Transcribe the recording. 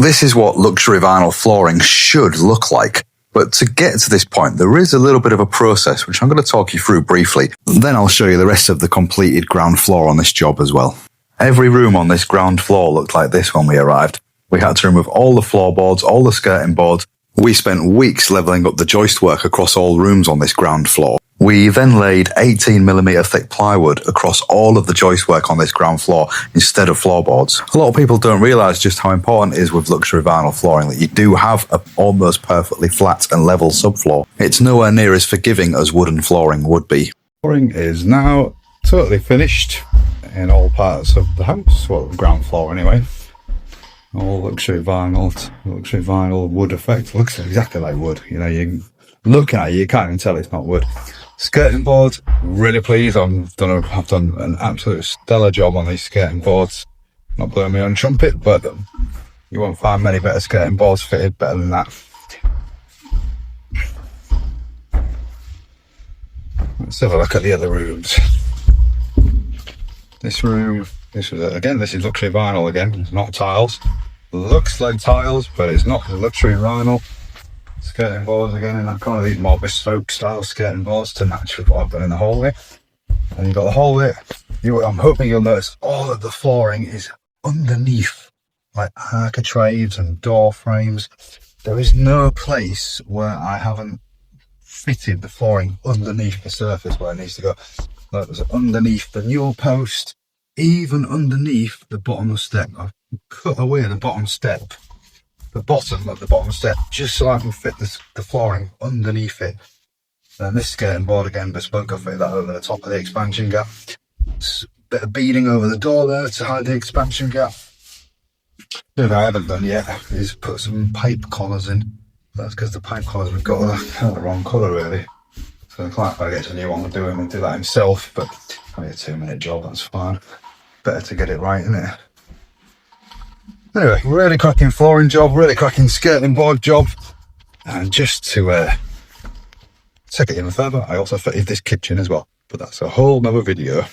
This is what luxury vinyl flooring should look like. But to get to this point, there is a little bit of a process, which I'm going to talk you through briefly. Then I'll show you the rest of the completed ground floor on this job as well. Every room on this ground floor looked like this when we arrived. We had to remove all the floorboards, all the skirting boards. We spent weeks levelling up the joist work across all rooms on this ground floor. We then laid 18mm thick plywood across all of the joist work on this ground floor instead of floorboards. A lot of people don't realise just how important it is with luxury vinyl flooring that you do have an almost perfectly flat and level subfloor. It's nowhere near as forgiving as wooden flooring would be. Flooring is now totally finished in all parts of the house, well, the ground floor anyway. All luxury vinyl wood effect. Looks exactly like wood. You know, you looking at it, you can't even tell it's not wood. Skirting boards, really pleased. I've done an absolute stellar job on these skirting boards. Not blowing my own trumpet, but you won't find many better skirting boards fitted better than that. Let's have a look at the other rooms. This room, this is luxury vinyl again. It's not tiles. Looks like tiles, but it's not. Luxury vinyl. Skirting boards again in that corner. These more bespoke style skirting boards to match with what I've done in the hallway. And you've got the hallway. I'm hoping you'll notice all of the flooring is underneath, like architraves and door frames. There is no place where I haven't fitted the flooring underneath the surface where it needs to go. Like there's underneath the newel post, even underneath the bottom step. I've cut away the bottom step. The bottom of the bottom step, just so I can fit the flooring underneath it. And this skirting board again, bespoke, I fit that over the top of the expansion gap. A bit of beading over the door there to hide the expansion gap. The thing I haven't done yet is put some pipe collars in. That's because the pipe collars we've got are the wrong colour really. So the client, if I get a new one, will do him and do that himself. But only a 2-minute job, that's fine. Better to get it right, isn't it? Anyway, really cracking flooring job, really cracking skirting board job. And just to take it even further, I also fitted this kitchen as well. But that's a whole nother video.